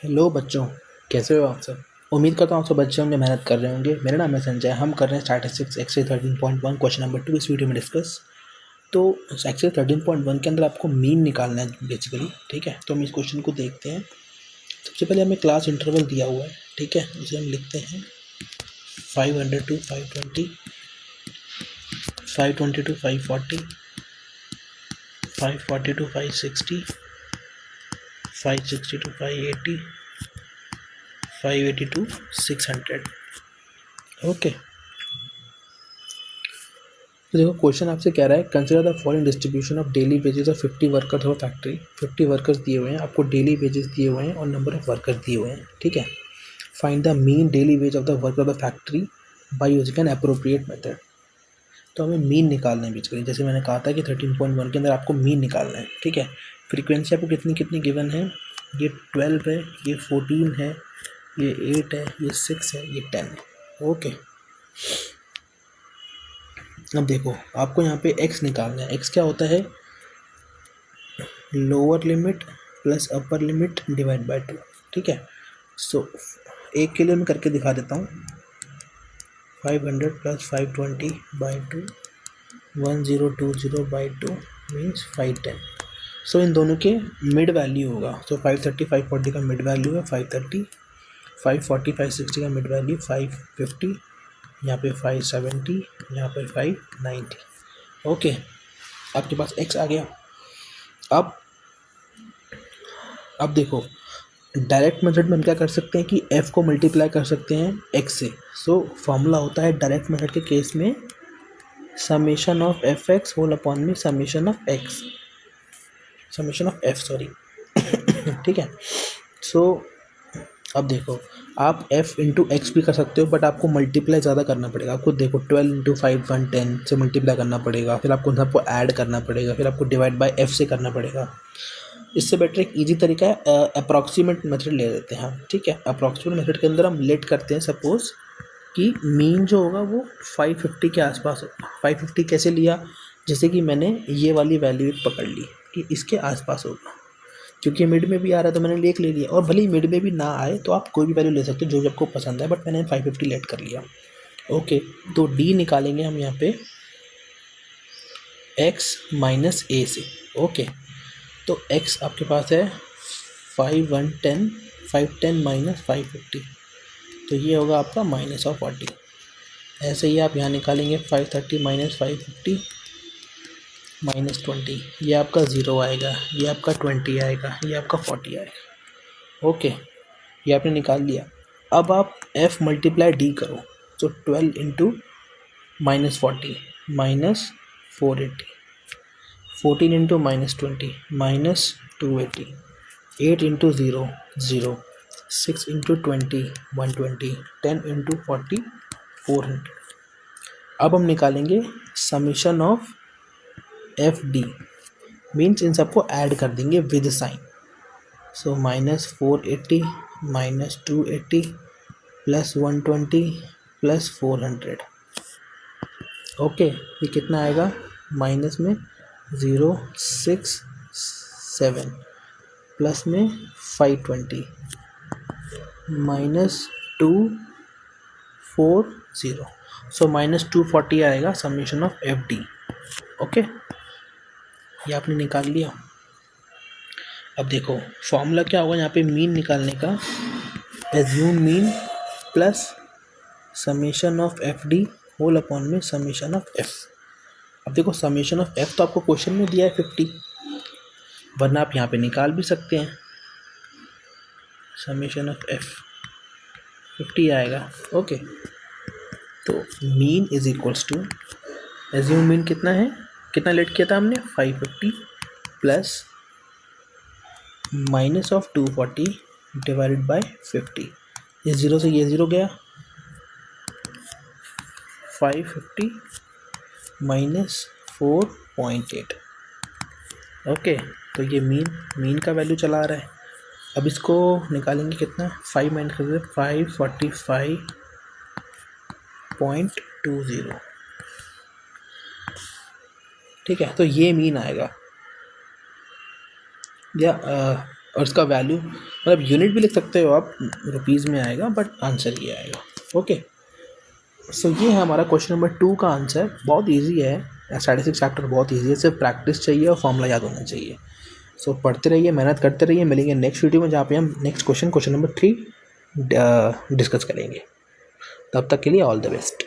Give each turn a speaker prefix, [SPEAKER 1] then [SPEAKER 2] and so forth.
[SPEAKER 1] Hello बच्चों, कैसे हो आप सब। उम्मीद करता हूँ आप सब बच्चे होंगे, मेहनत कर रहे होंगे। मेरा नाम है संजय। हम कर रहे हैं स्टैटिस्टिक्स एक्सरसाइज 13.1 क्वेश्चन नंबर 2 इस वीडियो में डिस्कस। तो एक्सरसाइज 13.1 के अंदर आपको मीन निकालना है बेसिकली। ठीक है, तो हम इस क्वेश्चन को देखते हैं। सबसे पहले हमें क्लास इंटरवल दिया हुआ है, ठीक है, उसे हम लिखते हैं 500 to 520, 520 to 540, 540 to 560, 560 to 580, 580 to 600। Okay, तो देखो क्वेश्चन आपसे कह रहा है consider the following distribution of daily wages of 50 workers of factory. 50 workers दिए हुए हैं आपको, डेली वेजेस दिए हुए हैं और नंबर ऑफ वर्कर्स दिए हुए हैं। ठीक है, find the mean daily ways of the worker of the factory by using an appropriate method. तो हमें मीन निकालना है बेसिकली। जैसे मैंने कहा था कि 13.1 के अंदर आपको मीन निकालना है। ठीक है, फ्रीक्वेंसी आपको कितनी कितनी गिवन है, ये 12 है, ये 14 है, ये 8 है, ये 6 है, ये 10 है। ओके, अब देखो आपको यहाँ पे x निकालना है। x क्या होता है, lower limit plus upper limit divide by 2। ठीक है, सो एक के लिए मैं करके दिखा देता हूँ। 500 प्लस 520 बाई 2, 1020 बाई 2 मीन्स 510। सो इन दोनों के मिड वैल्यू होगा। सो 530 540 का मिड वैल्यू है 530, 540 560 का मिड वैल्यू 550, यहाँ पे 570, यहाँ पे 590। ओके, आपके पास x आ गया। अब देखो डायरेक्ट मेथड में हम क्या कर सकते हैं कि f को मल्टीप्लाई कर सकते हैं x से। सो फॉर्मूला होता है डायरेक्ट मेथड के केस में summation of f x whole upon में summation of x, summation of f sorry. ठीक है, सो अब देखो आप f इंटू एक्स भी कर सकते हो, बट आपको मल्टीप्लाई ज़्यादा करना पड़ेगा। आपको देखो 12 इंटू 5 110 से मल्टीप्लाई करना पड़ेगा, फिर आपको सबको ऐड करना पड़ेगा, फिर आपको डिवाइड बाय f से करना पड़ेगा। इससे बेटर एक इजी तरीका है, अप्रॉक्सीमेट मेथड ले लेते हैं हम। ठीक है, अप्रॉक्सीमेट मेथड के अंदर हम लेट करते हैं सपोज कि मीन जो होगा वो 550 के आसपास होगा। 550 कैसे लिया, जैसे कि मैंने ये वाली वैल्यू एक पकड़ ली कि इसके आसपास होगा, क्योंकि मिड में भी आ रहा है तो मैंने एक ले लिया। और भले ही मिड में भी ना आए तो आप कोई भी वैल्यू ले सकते हो जो आपको पसंद है, बट मैंने 550 लेट कर लिया। ओके, तो डी निकालेंगे हम यहाँ पे x माइनस ए से। ओके, तो x आपके पास है 510, 510 माइनस 550, तो ये होगा आपका माइनस ऑफ 40। ऐसे ही आप यहाँ निकालेंगे 530 माइनस 550 माइनस 20, ये आपका 0 आएगा, ये आपका 20 आएगा, ये आपका 40 आएगा। ओके, ये आपने निकाल लिया। अब आप f मल्टीप्लाई डी करो, तो 12 into minus 40 minus 480, 14 into minus 20 minus 280, 8 into 0 0, 6 into 20 120, 10 into 40 400। अब हम निकालेंगे summation of F D, means इन सबको ऐड कर देंगे with sign. So minus 480 minus 280 plus 120 plus 400। Okay, ये कितना आएगा, माइनस में 067 प्लस में 520 माइनस 240, सो माइनस 240 आएगा summation of F D. Okay, ये आपने निकाल लिया। अब देखो फॉर्मूला क्या होगा यहाँ पे मीन निकालने का, assume mean plus summation of F d whole upon में समेशन ऑफ एफ। अब देखो समेशन ऑफ एफ तो आपको क्वेश्चन में दिया है 50, वरना आप यहाँ पे निकाल भी सकते हैं। समेशन ऑफ एफ 50 आएगा। ओके, तो mean is equals to, assume mean कितना है, कितना लेट किया था हमने 550 plus minus of 240 divided by 50। इस जीरो से ये ज़ीरो गया, 550 माइनस 4.8। ओके, तो ये मीन का वैल्यू चला आ रहा है। अब इसको निकालेंगे कितना, 5 माइनस कर 545.20। ठीक है, तो ये मीन आएगा। या और इसका वैल्यू मतलब यूनिट भी लिख सकते हो आप, रुपीज़ में आएगा बट आंसर ये आएगा। ओके, सो ये है हमारा क्वेश्चन नंबर 2 का आंसर। बहुत इजी है, स्टैटिस्टिक्स चैप्टर बहुत इजी है, सिर्फ प्रैक्टिस चाहिए और फॉर्मूला याद होना चाहिए। सो पढ़ते रहिए, मेहनत करते रहिए। मिलेंगे नेक्स्ट वीडियो में जहाँ पे हम नेक्स्ट क्वेश्चन नंबर 3 डिस्कस करेंगे। तब तक के लिए ऑल द बेस्ट।